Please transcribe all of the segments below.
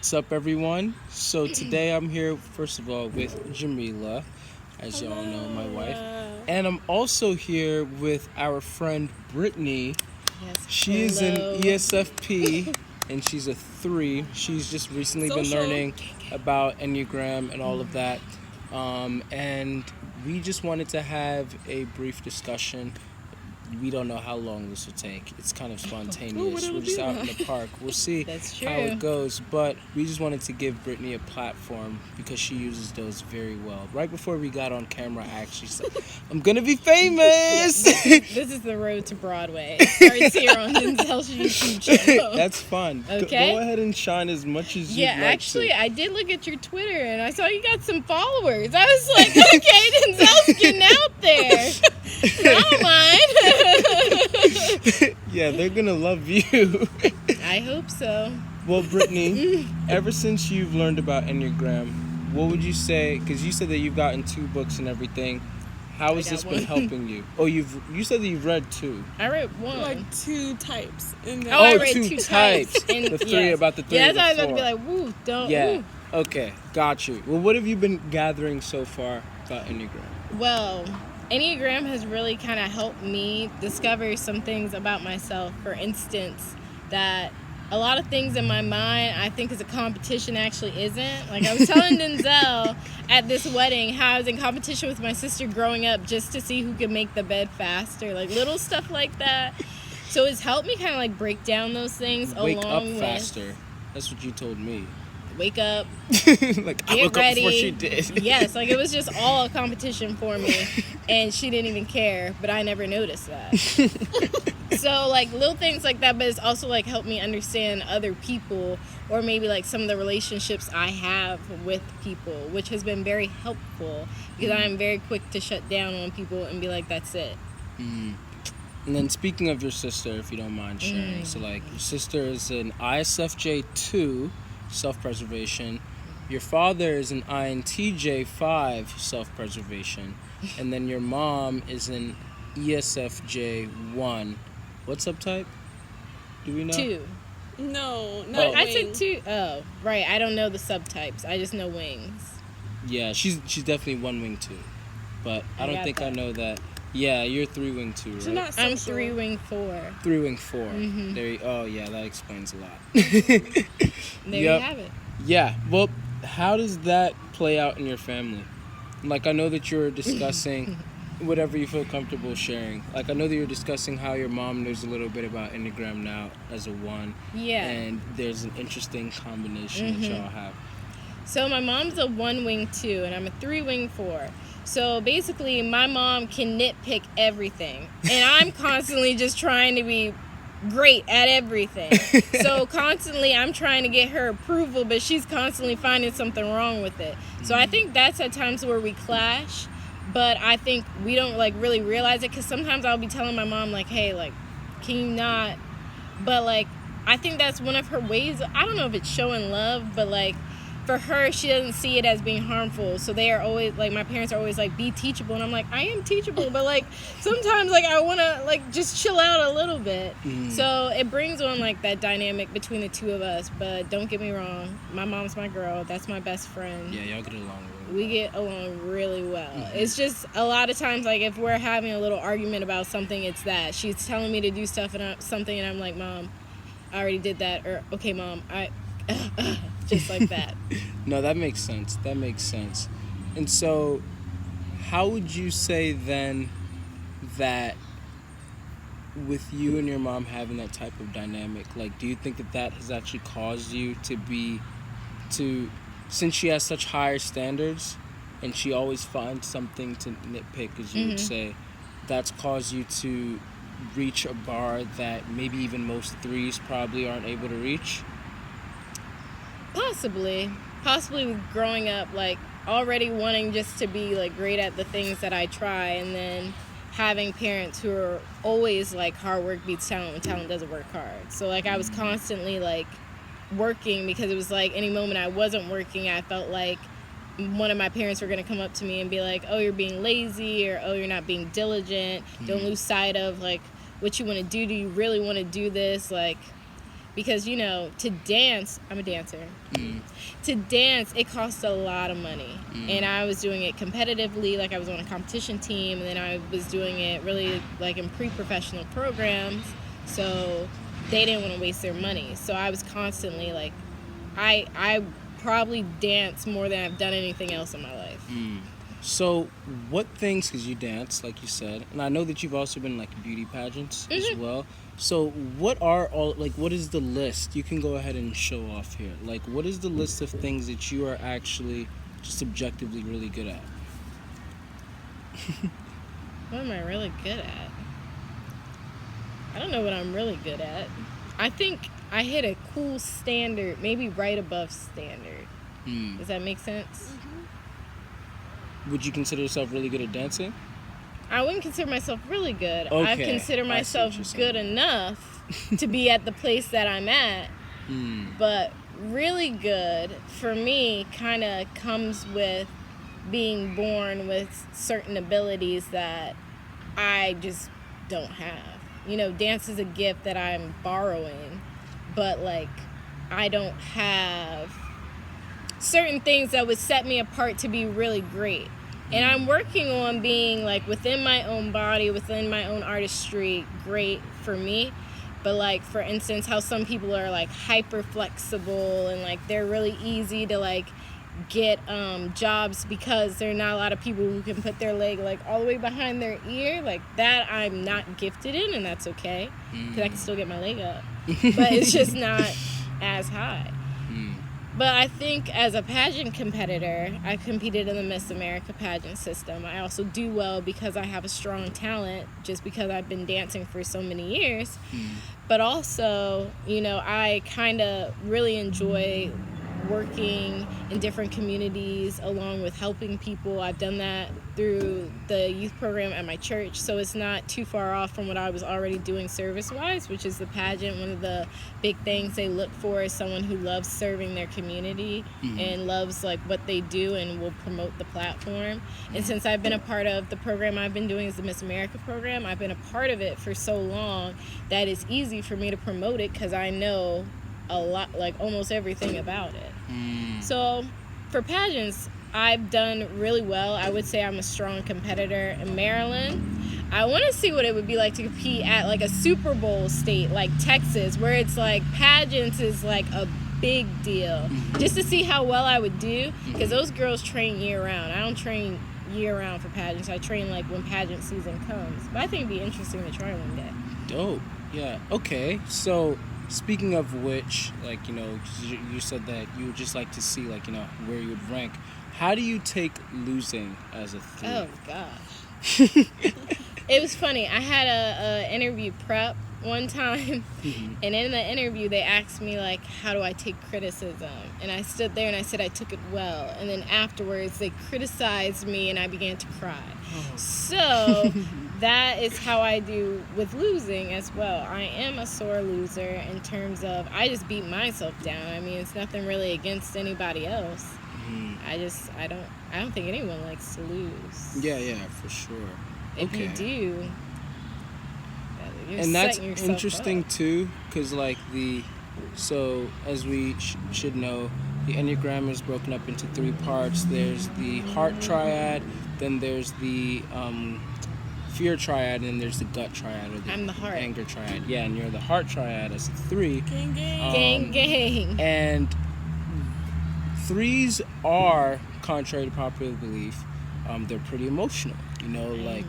What's up, everyone? So today I'm here, first of all, with Jamila, as y'all know, my wife. And I'm also here with our friend Brittany. Yes. She is an ESFP, and she's a 3. She's just recently been learning about Enneagram and all of that. And we just wanted to have a brief discussion. We don't know how long this will take. It's kind of spontaneous. We're just out in the park. We'll see how it goes. But we just wanted to give Brittany a platform because she uses those very well. Right before we got on camera, I actually said, I'm going to be famous! This is the road to Broadway. It starts here on Denzel's YouTube channel. That's fun. Okay. Go ahead and shine as much as you like. Yeah, actually, I did look at your Twitter, and I saw you got some followers. I was like, okay, Denzel's getting out there. I don't mind. Yeah, they're gonna love you. I hope so. Well, Brittany, ever since you've learned about Enneagram, what would you say? Because you said that you've gotten 2 books and everything. How has this been helping you? Oh, you said that you've read 2. I read 1. Like 2 types. I read 2 types. The 3 about the 3. Yeah, that's what I was about to be like, woo, don't. Yeah. Woo. Okay, got you. Well, what have you been gathering so far about Enneagram? Well, Enneagram has really kind of helped me discover some things about myself. For instance, that a lot of things in my mind I think is a competition actually isn't. Like I was telling Denzel at this wedding how I was in competition with my sister growing up just to see who could make the bed faster. Like little stuff like that. So it's helped me kind of like break down those things Wake along up with... faster. That's what you told me. Wake up, like I get woke ready. up before she did. Yes, like it was just all a competition for me, and she didn't even care, but I never noticed that. So like little things like that, but it's also like helped me understand other people, or maybe like some of the relationships I have with people, which has been very helpful because I am very quick to shut down on people and be like, that's it. And then speaking of your sister, if you don't mind sharing, so like your sister is an ISFJ2, self-preservation. Your father is an INTJ5, self-preservation. And then your mom is an ESFJ1. What subtype? Do we know? 2. No, not I said 2. Oh, right. I don't know the subtypes. I just know wings. Yeah, she's definitely 1 wing 2. But I don't think I know that. Yeah, you're 3 wing 2, right? She's not social. I'm 3 wing 4. 3 wing 4. Mm-hmm. Oh yeah, that explains a lot. There you have it. Yeah. Well, how does that play out in your family? Like, I know that you're discussing whatever you feel comfortable sharing. Like, I know that you're discussing how your mom knows a little bit about Enneagram now as a 1. Yeah. And there's an interesting combination that y'all have. So my mom's a 1 wing 2, and I'm a 3 wing 4. So basically, my mom can nitpick everything, and I'm constantly just trying to be great at everything. So constantly I'm trying to get her approval, but she's constantly finding something wrong with it. So I think that's at times where we clash, but I think we don't like really realize it, because sometimes I'll be telling my mom like, hey, like, can you not? But like, I think that's one of her ways. I don't know if it's showing love, but like, for her, she doesn't see it as being harmful. So they are always, like, my parents are always like, be teachable. And I'm like, I am teachable. But, like, sometimes, like, I want to, like, just chill out a little bit. So it brings on, like, that dynamic between the 2 of us. But don't get me wrong. My mom's my girl. That's my best friend. Yeah, y'all get along really well. We get along really well. It's just a lot of times, like, if we're having a little argument about something, it's that. She's telling me to do stuff and something, and I'm like, Mom, I already did that. Or, okay, Mom, just like that. No, that makes sense. That makes sense. And so, how would you say then that with you and your mom having that type of dynamic, like, do you think that has actually caused you since she has such higher standards and she always finds something to nitpick, as you would say, that's caused you to reach a bar that maybe even most 3s probably aren't able to reach? Possibly with growing up, like, already wanting just to be, like, great at the things that I try, and then having parents who are always, like, hard work beats talent when talent doesn't work hard. So, like, I was constantly, like, working, because it was, like, any moment I wasn't working, I felt like one of my parents were going to come up to me and be like, oh, you're being lazy, or, oh, you're not being diligent. Don't lose sight of, like, what you want to do. Do you really want to do this? Like, because, you know, to dance, I'm a dancer. To dance, it costs a lot of money. And I was doing it competitively, like I was on a competition team, and then I was doing it really like in pre-professional programs, so they didn't want to waste their money. So I was constantly like, I probably dance more than I've done anything else in my life. So what things, because you dance, like you said, and I know that you've also been like beauty pageants as well. So what is the list? You can go ahead and show off here. Like, what is the list of things that you are actually just objectively really good at? What am I really good at? I don't know what I'm really good at. I think I hit a cool standard, maybe right above standard. Does that make sense? Would you consider yourself really good at dancing? I wouldn't consider myself really good. Okay, I consider myself good enough to be at the place that I'm at. But really good, for me, kind of comes with being born with certain abilities that I just don't have. You know, dance is a gift that I'm borrowing, but like I don't have certain things that would set me apart to be really great. And I'm working on being like within my own body, within my own artistry, great for me. But like, for instance, how some people are like hyper flexible and like they're really easy to like get jobs because there are not a lot of people who can put their leg like all the way behind their ear. Like that I'm not gifted in, and that's okay because I can still get my leg up. But it's just not as high. But I think as a pageant competitor, I competed in the Miss America pageant system. I also do well because I have a strong talent, just because I've been dancing for so many years. But also, you know, I kind of really enjoy working in different communities along with helping people. I've done that through the youth program at my church, so it's not too far off from what I was already doing service-wise, which is the pageant. One of the big things they look for is someone who loves serving their community and loves like what they do and will promote the platform. And since I've been a part of the program I've been doing is the Miss America program, I've been a part of it for so long that it's easy for me to promote it because I know a lot, like almost everything about it. So for pageants, I've done really well. I would say I'm a strong competitor. In Maryland, I want to see what it would be like to compete at like a Super Bowl state like Texas, where it's like pageants is like a big deal, just to see how well I would do, because those girls train year round. I don't train year round for pageants. I train like when pageant season comes. But I think it'd be interesting to try one day. Dope. Yeah. Okay. So speaking of which, like, you know, you said that you would just like to see, like, you know, where you would rank. How do you take losing as a 3? Oh, gosh. It was funny. I had a interview prep one time, and in the interview, they asked me, like, how do I take criticism? And I stood there and I said I took it well. And then afterwards, they criticized me, and I began to cry. So that is how I do with losing as well. I am a sore loser in terms of I just beat myself down. I mean, it's nothing really against anybody else. I don't think anyone likes to lose. Yeah, for sure. If you do, you're and that's setting yourself interesting up. too, because like so as we should know, the Enneagram is broken up into 3 parts. There's the heart triad, then there's the fear triad, and then there's the gut triad, or the I'm the heart. anger triad. Yeah, and you're the heart triad as a 3. Gang, gang. Gang. And 3s are, contrary to popular belief, they're pretty emotional. You know, like,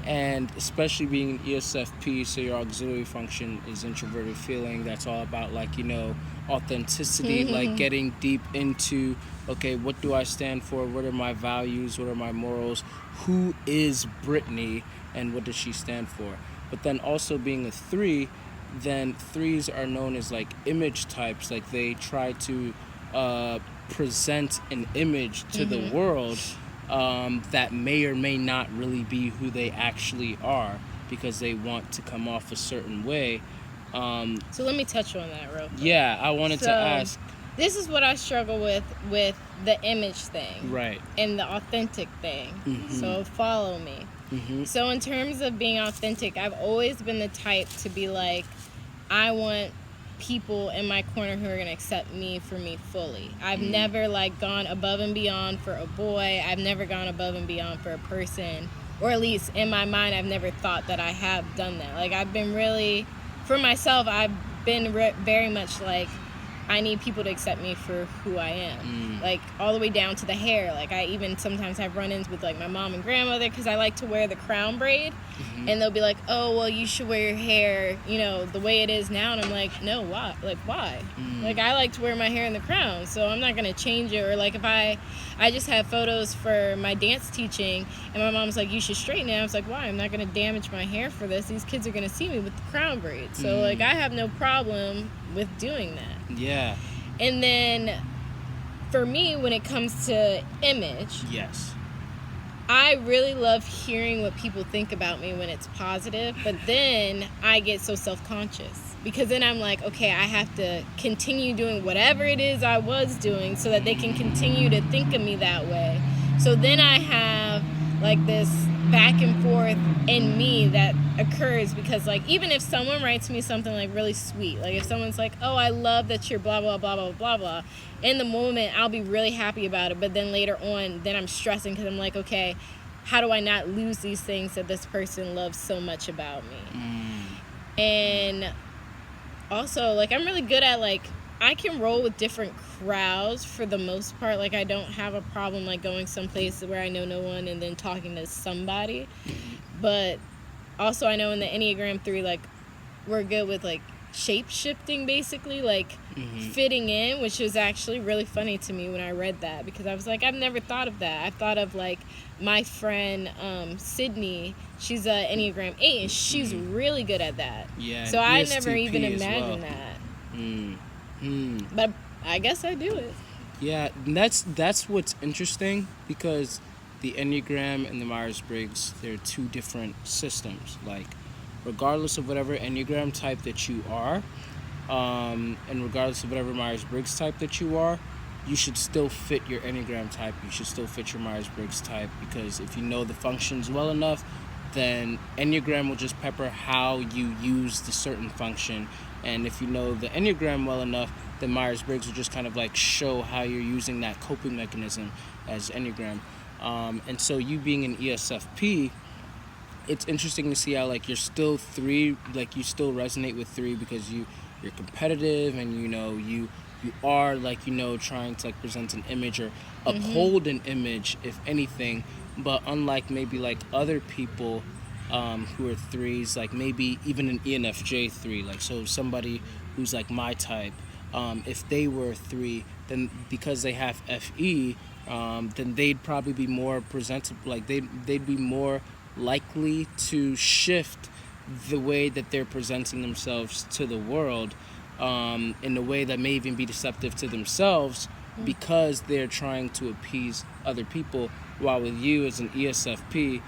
and especially being an ESFP, so your auxiliary function is introverted feeling. That's all about, like, you know, authenticity, like getting deep into, okay, what do I stand for? What are my values? What are my morals? Who is Brittany? And what does she stand for? But then also being a 3, then 3s are known as like image types. Like they try to present an image to the world that may or may not really be who they actually are, because they want to come off a certain way. So let me touch on that real quick. Yeah, I wanted to ask. This is what I struggle with the image thing. Right. And the authentic thing. So follow me. So in terms of being authentic, I've always been the type to be like, I want people in my corner who are going to accept me for me fully. I've never, like, gone above and beyond for a boy. I've never gone above and beyond for a person. Or at least in my mind, I've never thought that I have done that. Like, I've been really, for myself, I've been very much like, I need people to accept me for who I am. Like, all the way down to the hair. Like, I even sometimes have run-ins with, like, my mom and grandmother because I like to wear the crown braid. And they'll be like, oh, well, you should wear your hair, you know, the way it is now. And I'm like, no, why? Like, why? Like, I like to wear my hair in the crown, so I'm not going to change it. Or, like, if I just have photos for my dance teaching, and my mom's like, you should straighten it. I was like, why? I'm not going to damage my hair for this. These kids are going to see me with the crown braid. So, like, I have no problem with doing that. Yeah. And then, for me, when it comes to image... Yes. I really love hearing what people think about me when it's positive, but then I get so self-conscious because then I'm like, okay, I have to continue doing whatever it is I was doing so that they can continue to think of me that way. So then I have like this back and forth in me that occurs because, like, even if someone writes me something like really sweet, like if someone's like, oh, I love that you're blah blah blah blah blah blah, in the moment I'll be really happy about it, but then later on then I'm stressing because I'm like, okay, how do I not lose these things that this person loves so much about me? And also, like, I'm really good at, like, I can roll with different crowds for the most part. Like, I don't have a problem, like, going someplace where I know no one and then talking to somebody. But also, I know in the Enneagram 3, like, we're good with, like, shape-shifting, basically, like, fitting in, which was actually really funny to me when I read that, because I was like, I've never thought of that. I thought of, like, my friend, Sydney, she's a Enneagram 8, and she's really good at that. Yeah. So I ESTP never even as imagined well. that. But I guess I do it. Yeah, and that's what's interesting, because the Enneagram and the Myers-Briggs, they're two different systems. Like, regardless of whatever Enneagram type that you are, and regardless of whatever Myers-Briggs type that you are, you should still fit your Enneagram type. You should still fit your Myers-Briggs type, because if you know the functions well enough, then Enneagram will just pepper how you use the certain function. And if you know the Enneagram well enough, then Myers-Briggs will just kind of like show how you're using that coping mechanism as Enneagram. And so you being an ESFP, it's interesting to see how, like, you're still 3, like, you still resonate with 3 because you're competitive, and, you know, you are, like, you know, trying to, like, present an image or uphold an image, if anything. But unlike maybe, like, other people who are 3s, like maybe even an ENFJ 3, like, so somebody who's like my type, if they were 3, then because they have FE, then they'd probably be more presentable, like they'd be more likely to shift the way that they're presenting themselves to the world, in a way that may even be deceptive to themselves, because they're trying to appease other people. While with you as an ESFP,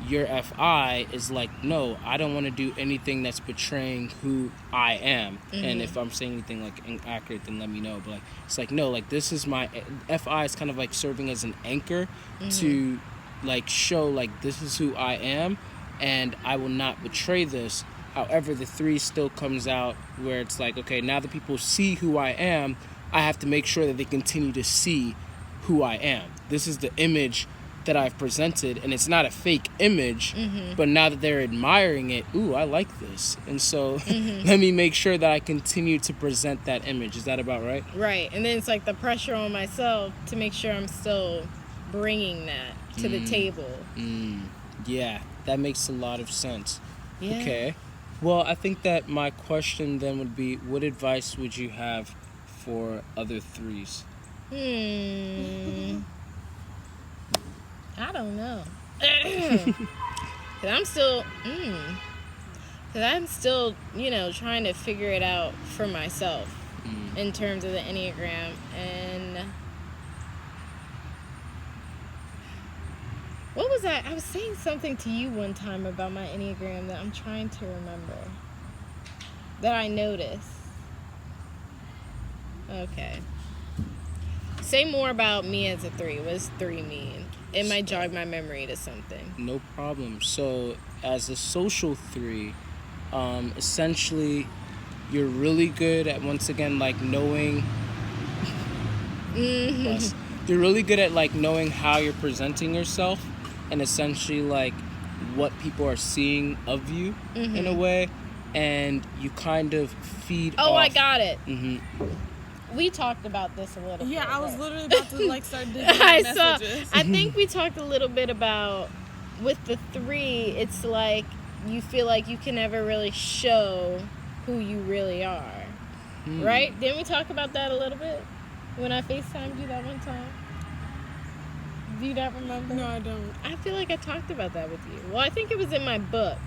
your FI is like, no, I don't want to do anything that's betraying who I am. And if I'm saying anything like inaccurate, then let me know. But like, it's like, no, like, this is my FI is kind of like serving as an anchor to like show, like, this is who I am, and I will not betray this. However, the 3 still comes out where it's like, okay, now that people see who I am, I have to make sure that they continue to see who I am. This is the image that I've presented, and it's not a fake image, but now that they're admiring it, ooh, I like this. And so let me make sure that I continue to present that image. Is that about right? Right. And then it's like the pressure on myself to make sure I'm still bringing that to the table. Yeah, that makes a lot of sense. Yeah. Okay. Well, I think that my question then would be, what advice would you have for other 3s? I don't know. Cause I'm still, you know, trying to figure it out for myself in terms of the Enneagram. And what was that? I was saying something to you one time about my Enneagram that I'm trying to remember, that I noticed. Okay. Say more about me as a 3. What does 3 mean? It might jog my memory to something. No problem. So, as a social 3, essentially, you're really good at, once again, like knowing. Plus, you're really good at like knowing how you're presenting yourself, and essentially like what people are seeing of you in a way, and you kind of feed. Oh, off. I got it. Mm-hmm. We talked about this a little bit. Yeah, I was right? literally about to like start digging I in saw. messages. I think we talked a little bit about with the 3. It's like you feel like you can never really show who you really are, right? Didn't we talk about that a little bit when I FaceTimed you that one time? Do you not remember? No, I don't. I feel like I talked about that with you. Well, I think it was in my book.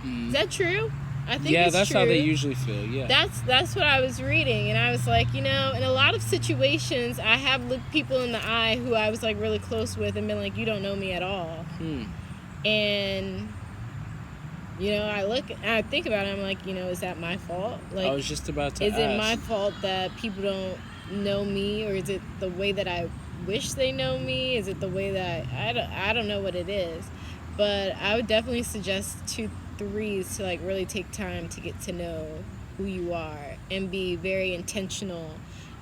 Is that true? I think Yeah, it's that's true. how they usually feel. Yeah. That's what I was reading, and I was like, in a lot of situations, I have looked people in the eye who I was like really close with and been like, you don't know me at all. And I think about it, I'm like, is that my fault? Like, I was just about to is ask. it my fault that people don't know me, or is it the way that I wish they know me? Is it the way that I don't know what it is, but I would definitely suggest 2 3s to like really take time to get to know who you are and be very intentional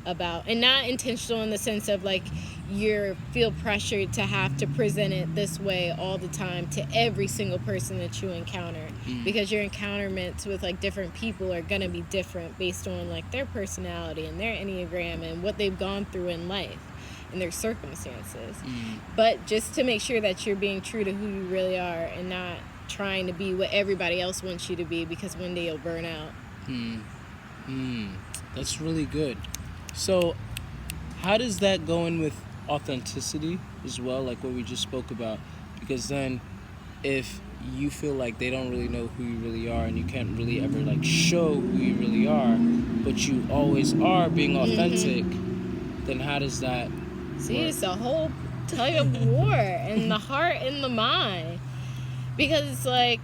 about, and not intentional in the sense of like you feel pressured to have to present it this way all the time to every single person that you encounter, because your encounterments with like different people are gonna be different based on like their personality and their Enneagram and what they've gone through in life and their circumstances. But just to make sure that you're being true to who you really are and not trying to be what everybody else wants you to be, because one day you'll burn out. That's really good. So how does that go in with authenticity as well, like what we just spoke about? Because then if you feel like they don't really know who you really are and you can't really ever like show who you really are, but you always are being authentic, then how does that See, work? it's a whole tug of war in the heart and the mind. Because it's like,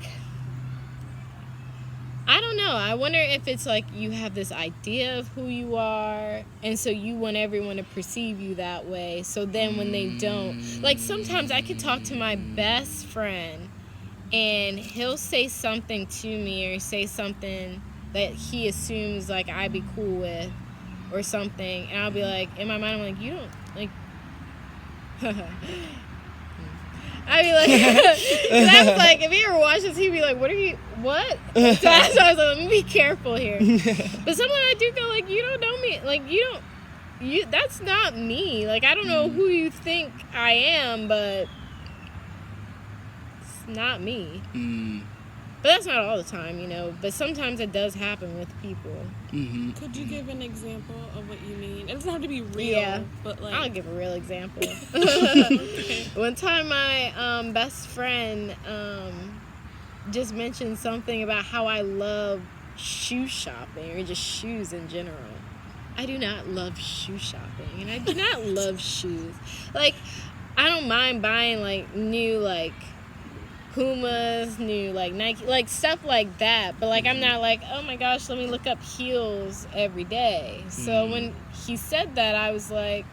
I don't know. I wonder if it's like you have this idea of who you are, and so you want everyone to perceive you that way. So then when they don't, like sometimes I could talk to my best friend and he'll say something to me or say something that he assumes like I'd be cool with or something, and I'll be like, in my mind, I'm like, you don't, like, I'd be like, and I was like, if he ever watched this, he'd be like, what? So I was like, let me be careful here. But sometimes I do go like, you don't know me. Like, that's not me. Like, I don't know who you think I am, but it's not me. But that's not all the time, But sometimes it does happen with people. Could you give an example of what you mean? It doesn't have to be real, but like... I'll give a real example. One time my best friend just mentioned something about how I love shoe shopping, or just shoes in general. I do not love shoe shopping, and I do not love shoes. Like, I don't mind buying, like, new, like, Pumas, new like Nike, like stuff like that, but like I'm not like, oh my gosh, let me look up heels every day. So when he said that, I was like,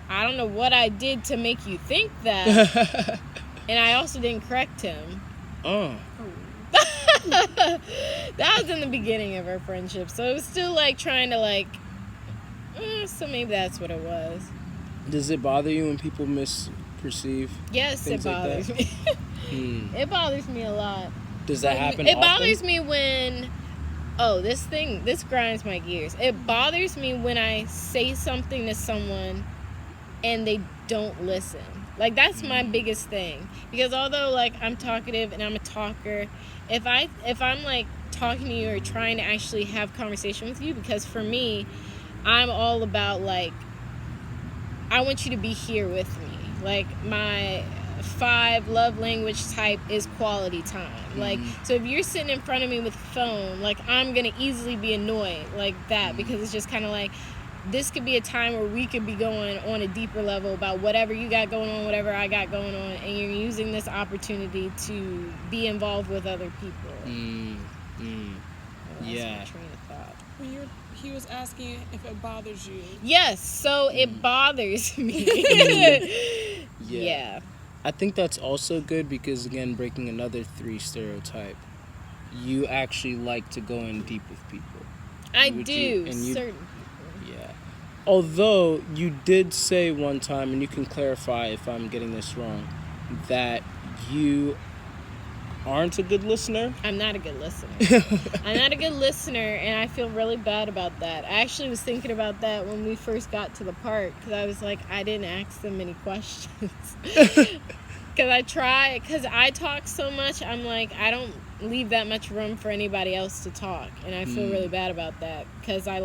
I don't know what I did to make you think that. And I also didn't correct him. That was in the beginning of our friendship, so it was still like trying to like so maybe that's what it was. Does it bother you when people misperceive? Yes, it bothers me. It bothers me a lot. Does that happen It often? bothers me when, this grinds my gears. It bothers me when I say something to someone and they don't listen. Like, that's my biggest thing. Because although, like, I'm talkative and I'm a talker, if I'm, like, talking to you or trying to actually have conversation with you, because for me, I'm all about, like, I want you to be here with me. Like, my 5 love language type is quality time. Like, so if you're sitting in front of me with a phone, like, I'm gonna easily be annoyed like that, because it's just kind of like, this could be a time where we could be going on a deeper level about whatever you got going on, whatever I got going on, and you're using this opportunity to be involved with other people. Yeah. My train of thought. He was asking if it bothers you. Yes, so it bothers me. Yeah. I think that's also good because, again, breaking another 3 stereotype, you actually like to go in deep with people. I do, certain. Yeah. Although you did say one time, and you can clarify if I'm getting this wrong, that you aren't a good listener. I'm not a good listener. I'm not a good listener, and I feel really bad about that. I actually was thinking about that when we first got to the park, because I was like, I didn't ask them any questions. Because I talk so much, I'm like, I don't leave that much room for anybody else to talk, and I feel really bad about that, because I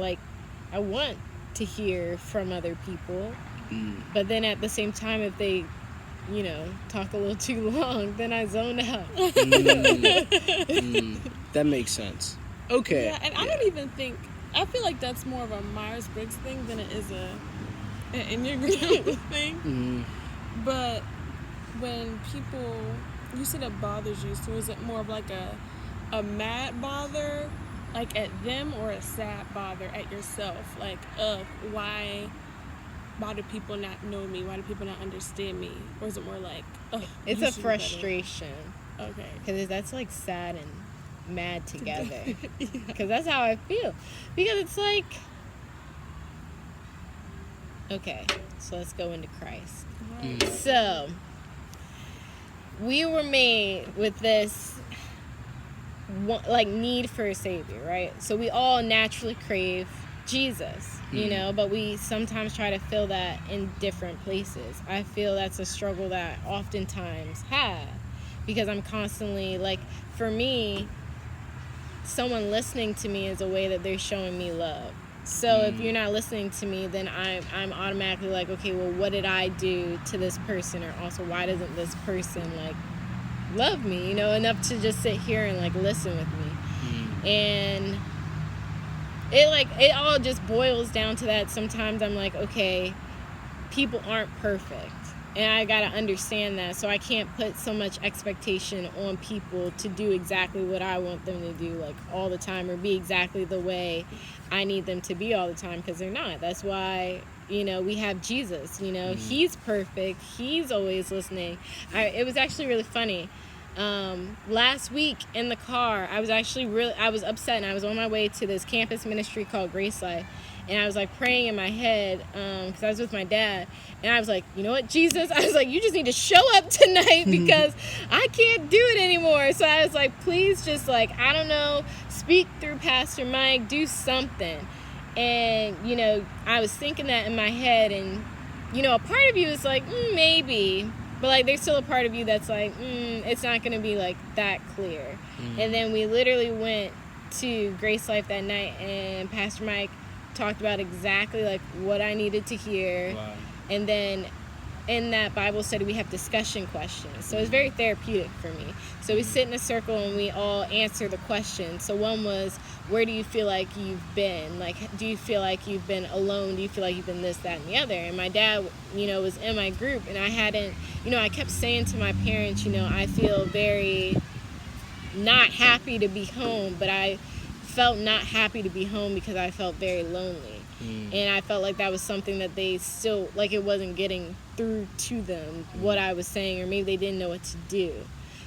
want to hear from other people, but then at the same time, if they talk a little too long, then I zone out. That makes sense. Okay. Yeah, and I don't even think, I feel like that's more of a Myers-Briggs thing than it is an Enneagram thing. But when people, you said it bothers you, so is it more of like a mad bother, like at them, or a sad bother at yourself? Like, why do people not know me? Why do people not understand me? Or is it more like, it's a frustration. Okay. Because that's like sad and mad together. Because that's how I feel. Because it's like, okay, so let's go into Christ. Right. So, we were made with this need for a savior, right? So we all naturally crave Jesus, but we sometimes try to fill that in different places. I feel that's a struggle that I oftentimes have, because I'm constantly, for me, someone listening to me is a way that they're showing me love. So if you're not listening to me, then I'm automatically like, okay, well, what did I do to this person? Or also, why doesn't this person love me, enough to just sit here and listen with me? And it all just boils down to that. Sometimes I'm like, okay, people aren't perfect, and I gotta understand that, so I can't put so much expectation on people to do exactly what I want them to do all the time, or be exactly the way I need them to be all the time, because they're not. That's why we have Jesus. He's perfect. He's always listening. It was actually really funny. Last week in the car, I was upset, and I was on my way to this campus ministry called Grace Life, and I was praying in my head, because I was with my dad, and I was like, you know what, Jesus? I was like, you just need to show up tonight, because I can't do it anymore. So I was like, please just I don't know, speak through Pastor Mike, do something. And I was thinking that in my head, and a part of you is like, maybe, but there's still a part of you that's like, it's not gonna be that clear. And then we literally went to Grace Life that night, and Pastor Mike talked about exactly what I needed to hear. Wow. And then in that Bible study, we have discussion questions, so it's very therapeutic for me. So we sit in a circle and we all answer the question. So one was, where do you feel like you've been? Do you feel like you've been alone? Do you feel like you've been this, that, and the other? And my dad, was in my group, and I hadn't, I kept saying to my parents, I feel very not happy to be home, but I felt not happy to be home because I felt very lonely. And I felt like that was something that they still, it wasn't getting through to them, what I was saying, or maybe they didn't know what to do.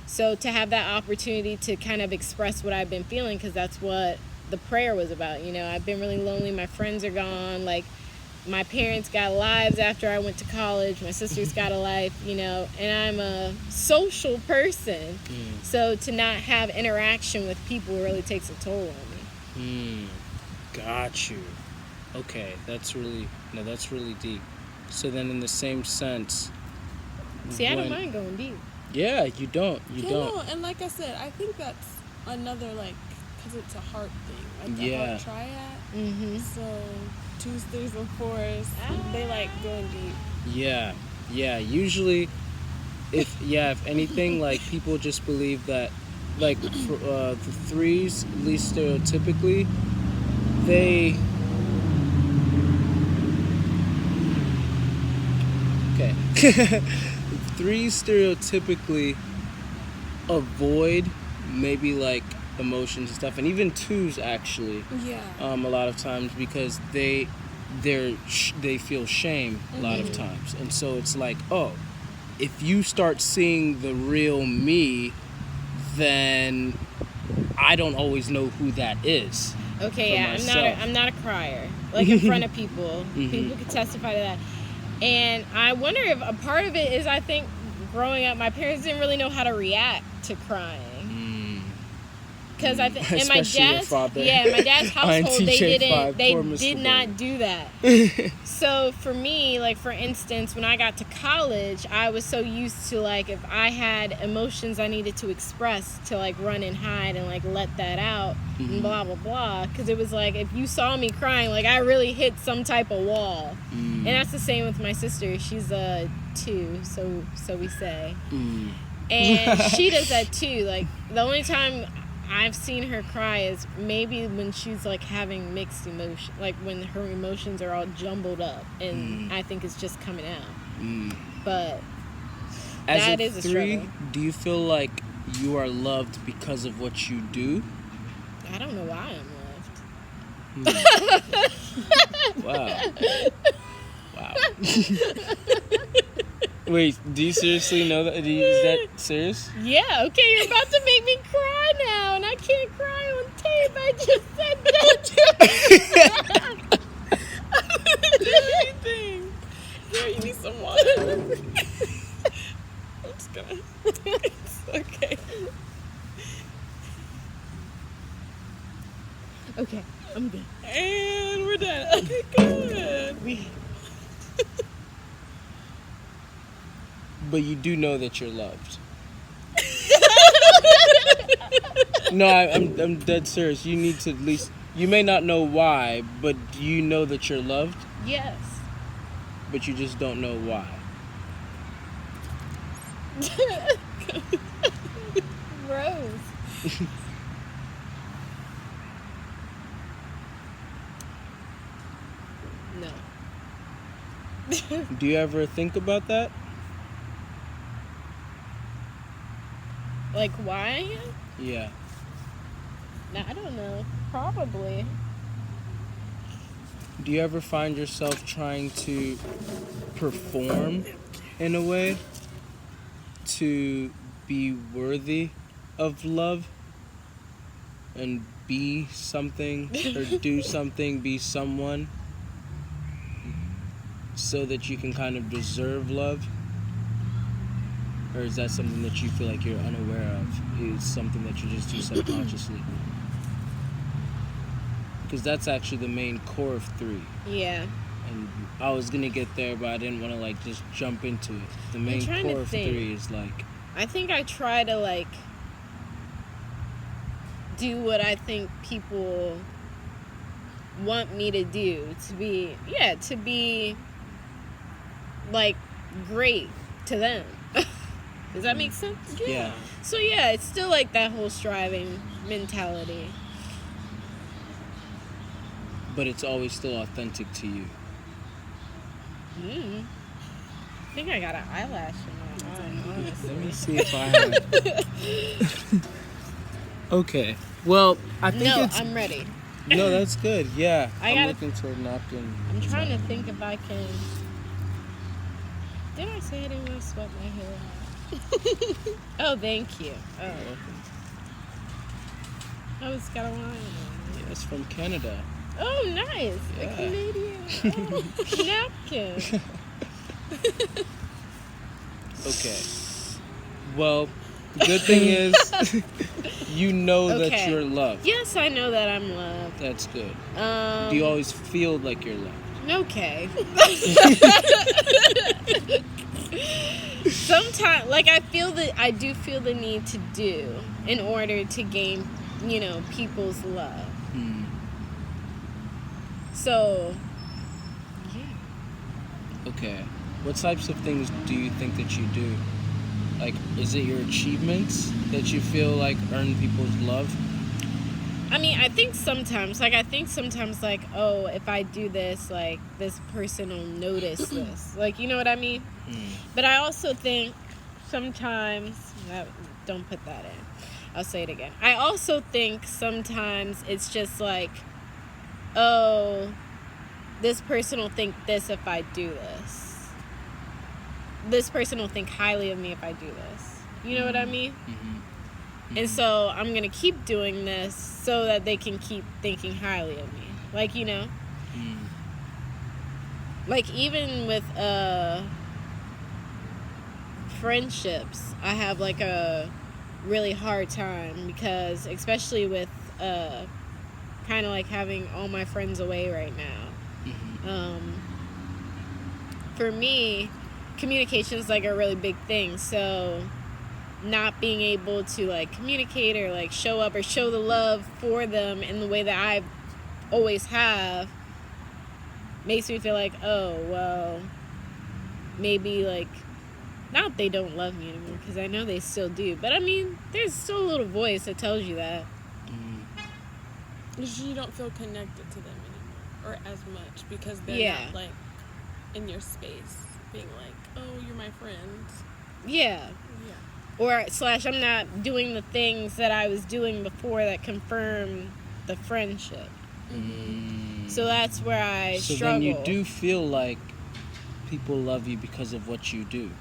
So to have that opportunity to kind of express what I've been feeling, because that's what the prayer was about. I've been really lonely. My friends are gone. My parents got lives after I went to college. My sister's got a life, and I'm a social person. So to not have interaction with people really takes a toll on me. Got you. Okay, that's really deep. So then in the same sense... See, I don't mind going deep. Yeah, you don't. No, and like I said, I think that's another, because it's a heart thing. The heart triad. So 2s, 3s, and 4s, they like going deep. Yeah. Usually, if anything, people just believe that, for the 3s, at least stereotypically, they... Okay. 3s stereotypically avoid maybe emotions and stuff, and even 2s actually. Yeah. A lot of times, because they feel shame a lot of times, and so it's if you start seeing the real me, then I don't always know who that is. Okay, for yeah, myself. I'm not a crier. Like in front of people. People can testify to that. And I wonder if a part of it is, I think growing up, my parents didn't really know how to react to crying. Because I think in my dad's household, they did not do that. So for me, like for instance, when I got to college, I was so used to like if I had emotions I needed to express, to like run and hide and like let that out and blah blah blah. Because it was like if you saw me crying, like I really hit some type of wall. And that's the same with my sister. She's a 2, so we say, and she does that too. Like the only time I've seen her cry is maybe when she's like having mixed emotion, like when her emotions are all jumbled up, and I think it's just coming out. But As that a is a 3, struggle. do you feel like you are loved because of what you do? I don't know why I'm loved. Wow. Wait, do you seriously know that? Is that serious? Yeah, okay, you're about to make me cry now, and I can't cry on tape. I just said that. Anything. Girl, you need some water. I'm just gonna. It's okay. Okay, I'm good. And we're done. Okay, good. But you do know that you're loved. No, I'm dead serious. You need to at least. You may not know why, but do you know that you're loved? Yes. But you just don't know why. Rose. No. Do you ever think about that? Like why? Yeah. No, I don't know. Probably. Do you ever find yourself trying to perform in a way to be worthy of love and be something or do something, be someone so that you can kind of deserve love? Or is that something that you feel like you're unaware of? Is something that you just do subconsciously? Because that's actually the main core of 3. Yeah. And I was gonna get there, but I didn't want to like just jump into it. The main core of 3 is like, I think I try to like do what I think people want me to do, to be like great to them. Does that make sense? yeah. So yeah, it's still like that whole striving mentality. But it's always still authentic to you. I think I got an eyelash in my eye, honestly. Let me see if I have. Okay. Well, I think I'm ready. No, that's good. Yeah. I'm gotta- looking for a napkin. I'm trying to think if I can. Did I say I didn't want to sweat my hair out? Oh, thank you. Oh. Oh, it's got a line on it. Yeah, it's from Canada. Oh, nice. Yeah. A Canadian napkin. Okay. Well, the good thing is you know that Okay. you're loved. Yes, I know that I'm loved. That's good. Do you always feel like you're loved? Okay. Sometimes, like, I do feel the need to do in order to gain, people's love. So, yeah. Okay. What types of things do you think that you do? Like, is it your achievements that you feel like earn people's love? I mean, I think sometimes, oh, if I do this, like, this person will notice this. Like, you know what I mean? But I also think sometimes, don't put that in. I'll say it again. I also think sometimes it's just like, oh, this person will think this if I do this. This person will think highly of me if I do this. You know what I mean? And so I'm going to keep doing this so that they can keep thinking highly of me. Like, you know, like even with friendships, I have like a really hard time because especially with kind of like having all my friends away right now. For me, communication is like a really big thing. So not being able to like communicate or like show up or show the love for them in the way that I always have makes me feel like, oh, well, maybe like, not they don't love me anymore, because I know they still do, but I mean, there's still a little voice that tells you that. You don't feel connected to them anymore, or as much, because they're not like in your space being like, oh, you're my friend. Yeah. Or / I'm not doing the things that I was doing before that confirm the friendship. So that's where I struggle. So then you do feel like people love you because of what you do.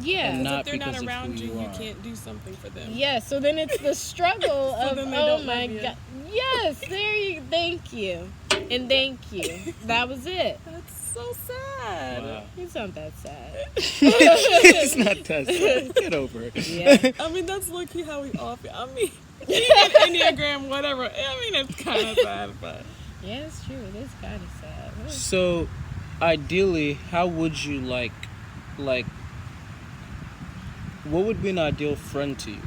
Yeah. And not if they're because not around of who you, you are. can't do something for them. Yeah, so then it's the struggle of, oh my God. Yes, Thank you. And thank you. That was it. That's so sad. Wow. It's not that sad. It's not that sad. Get over it. Yeah. I mean, that's low-key how we all feel. I mean, Enneagram, whatever. I mean, it's kind of sad, but... Yeah, it's true. It is kind of sad. So, ideally, how would you like, what would be an ideal friend to you?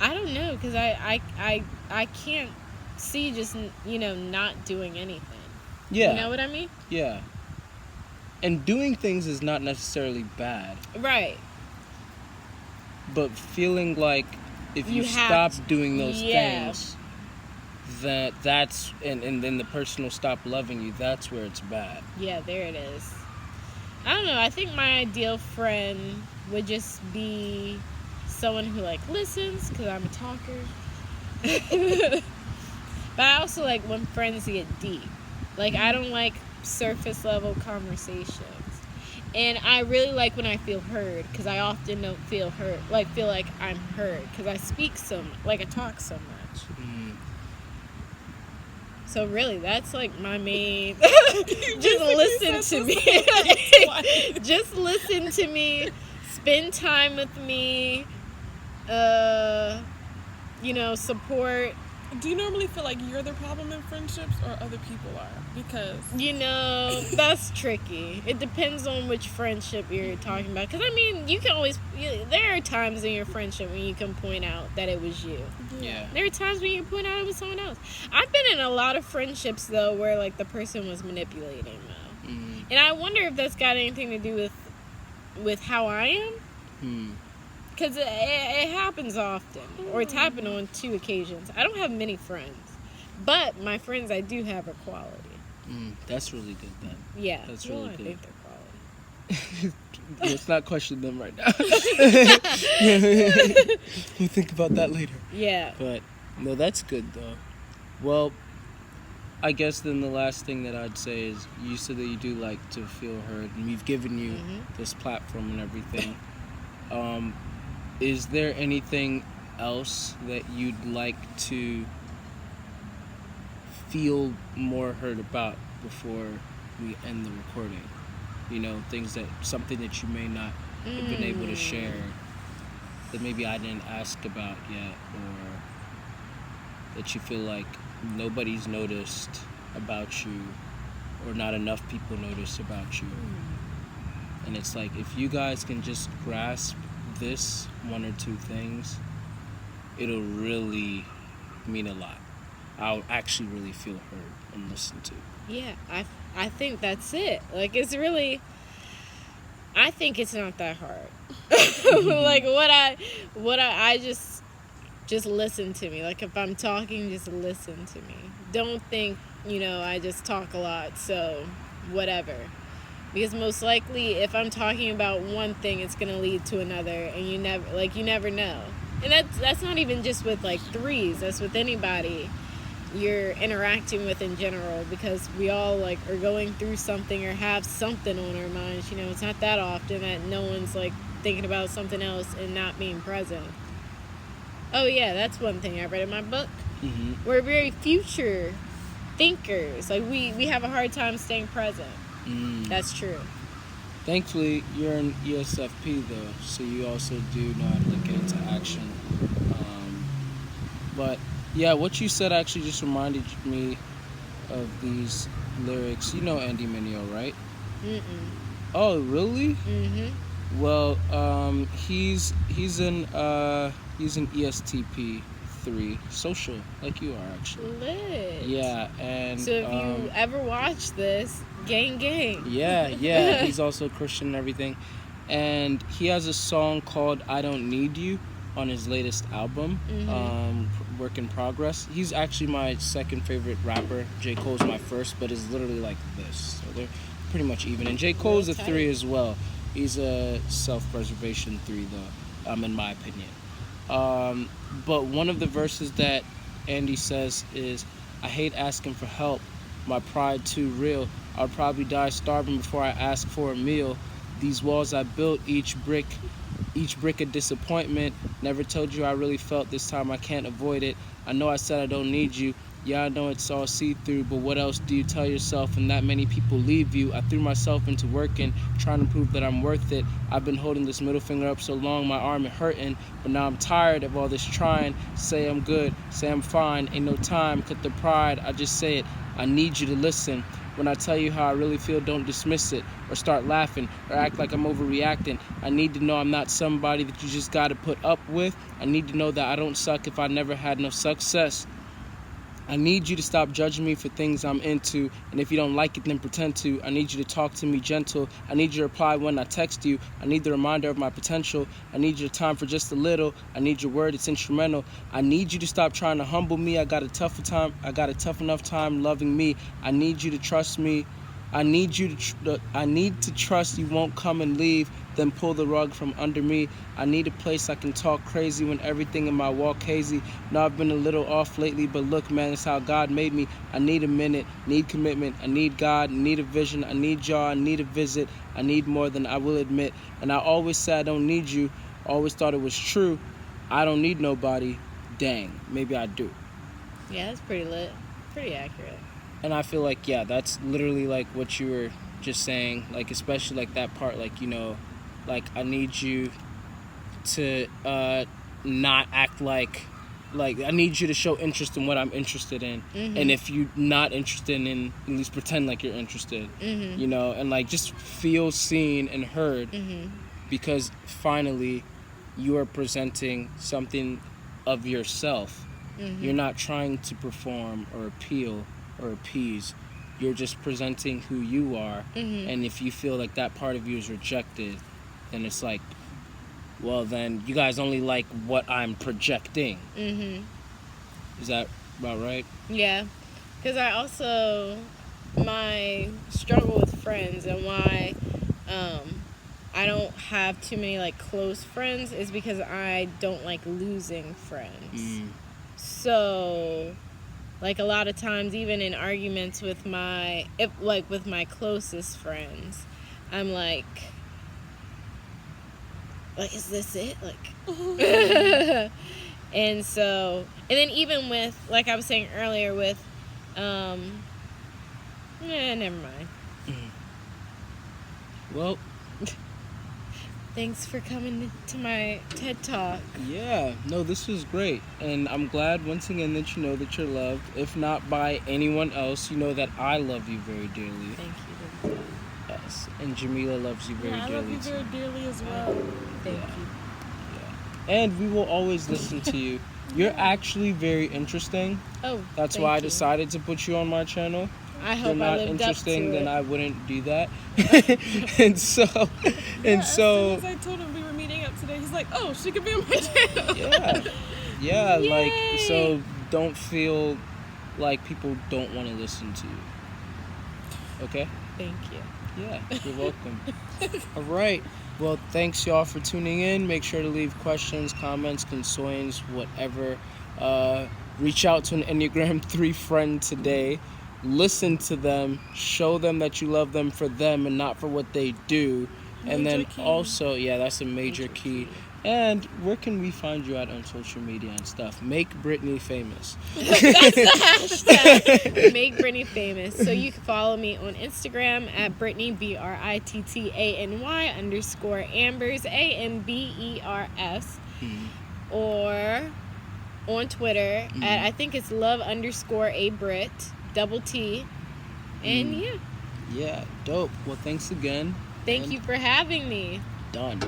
I don't know, because I can't see just, you know, not doing anything. Yeah. You know what I mean? Yeah. And doing things is not necessarily bad. Right. But feeling like if you stop doing those things, that's and then the person will stop loving you, that's where it's bad. Yeah, there it is. I don't know. I think my ideal friend would just be someone who like listens, because I'm a talker. But I also like when friends get deep. Like I don't like surface level conversations. And I really like when I feel heard, because I often don't feel heard, like feel like I'm heard, because I speak so much, like I talk so much. So really, that's like my main. Just listen to me. Just listen to me. Spend time with me. You know, support. Do you normally feel like you're the problem in friendships, or other people are? Because... You know, that's tricky. It depends on which friendship you're talking about. Because, I mean, you can always... There are times in your friendship when you can point out that it was you. Yeah. There are times when you can point out it was someone else. I've been in a lot of friendships, though, where, like, the person was manipulating, though. And I wonder if that's got anything to do with how I am. Because it happens often, or it's happened on 2 occasions. I don't have many friends, but my friends I do have are quality. That's really good then. Yeah, That's really I good. think they're quality. Let's not question them right now. We'll think about that later. Yeah. But no, that's good though. Well, I guess then the last thing that I'd say is you said that you do like to feel heard, and we've given you this platform and everything. Is there anything else that you'd like to feel more heard about before we end the recording? You know, something that you may not have been able to share, that maybe I didn't ask about yet, or that you feel like nobody's noticed about you, or not enough people notice about you. And it's like, if you guys can just grasp this 1 or 2 things, it'll really mean a lot. I'll actually really feel heard and listened to. Yeah, I think that's it. Like, it's really... I think it's not that hard. Like, what I just listen to me. Like, if I'm talking, just listen to me. Don't think, you know, I just talk a lot, so whatever. Because most likely, if I'm talking about one thing, it's going to lead to another, and you never know. And that's not even just with, like, threes. That's with anybody. you're interacting with in general, because we all like are going through something or have something on our minds. You know, it's not that often that no one's like thinking about something else and not being present. Oh yeah, that's one thing I read in my book. Mm-hmm. We're very future thinkers. Like we have a hard time staying present. That's true. Thankfully, you're an ESFP though, so you also do know how to get into action. But yeah, what you said actually just reminded me of these lyrics. You know Andy Mineo, right? Mm-mm. Oh, really? Mm-hmm. Well, he's an ESTP 3, social, like you are actually. Lit. Yeah, and so if you ever watch this, gang. Yeah, he's also Christian and everything, and he has a song called "I Don't Need You" on his latest album, Work in Progress. He's actually my second favorite rapper. J. Cole's my first, but is literally like this, so they're pretty much even. And J. Cole's a 3 as well. He's a self-preservation 3 though, in my opinion. But one of the verses that Andy says is, "I hate asking for help, my pride too real. I'll probably die starving before I ask for a meal. These walls I built, each brick a disappointment. Never told you I really felt, this time I can't avoid it. I know I said I don't need you. Yeah, I know it's all see-through, but what else do you tell yourself when that many people leave you? I threw myself into working, trying to prove that I'm worth it. I've been holding this middle finger up so long, my arm is hurting, but now I'm tired of all this trying. Say I'm good, say I'm fine, ain't no time, cut the pride, I just say it. I need you to listen. When I tell you how I really feel, don't dismiss it, or start laughing, or act like I'm overreacting. I need to know I'm not somebody that you just gotta put up with. I need to know that I don't suck if I never had no success. I need you to stop judging me for things I'm into, and if you don't like it, then pretend to. I need you to talk to me gentle. I need you to reply when I text you. I need the reminder of my potential. I need your time for just a little. I need your word, it's instrumental. I need you to stop trying to humble me. I got a tough enough time loving me. I need you to trust me. I need to trust you won't come and leave, then pull the rug from under me. I need a place I can talk crazy when everything in my walk hazy. Know I've been a little off lately, but look, man, it's how God made me. I need a minute, need commitment, I need God, need a vision, I need y'all, I need a visit, I need more than I will admit. And I always said I don't need you, always thought it was true. I don't need nobody. Dang, maybe I do. Yeah, that's pretty lit. Pretty accurate. And I feel like, yeah, that's literally like what you were just saying, like especially like that part, like, you know, like I need you to not act like I need you to show interest in what I'm interested in. And if you're not interested in, at least pretend like you're interested, you know, and like just feel seen and heard, because finally you are presenting something of yourself. You're not trying to perform or appeal or appease. You're just presenting who you are. And if you feel like that part of you is rejected, then it's like, well, then you guys only like what I'm projecting. Is that about right? Yeah, because I also, my struggle with friends and why I don't have too many like close friends is because I don't like losing friends. So like a lot of times, even in arguments with my closest friends, I'm like, is this it? Like, and so, and then even with, like I was saying earlier with, never mind. Well, thanks for coming to my TED Talk. Yeah, no, this was great. And I'm glad once again that you know that you're loved. If not by anyone else, you know that I love you very dearly. Thank you, Denzel. Yes. And Jamila loves you very dearly too. I love you very dearly as well. Thank you. Yeah. And we will always listen to you. You're actually very interesting. Oh, That's why I decided to put you on my channel. I hope I lived up to it. If you're not interesting, then I wouldn't do that. and so, As soon as I told him we were meeting up today, he's like, "Oh, she could be on my channel." Yeah, Yay. like, so don't feel like people don't want to listen to you. Okay? Thank you. Yeah, you're welcome. All right. Well, thanks y'all for tuning in. Make sure to leave questions, comments, concerns, whatever reach out to an Enneagram 3 friend today. Listen to them. Show them that you love them for them and not for what they do. And then key. also, yeah, that's a major key. And where can we find you at on social media and stuff? Make Brittany famous. That's the hashtag. Make Brittany famous. So you can follow me on Instagram at Brittany, BRITTANY _Ambers, AMBERS. Or on Twitter at, I think it's love_a_Brit, double T. And yeah. Yeah, dope. Well, thanks again. Thank you for having me. Done.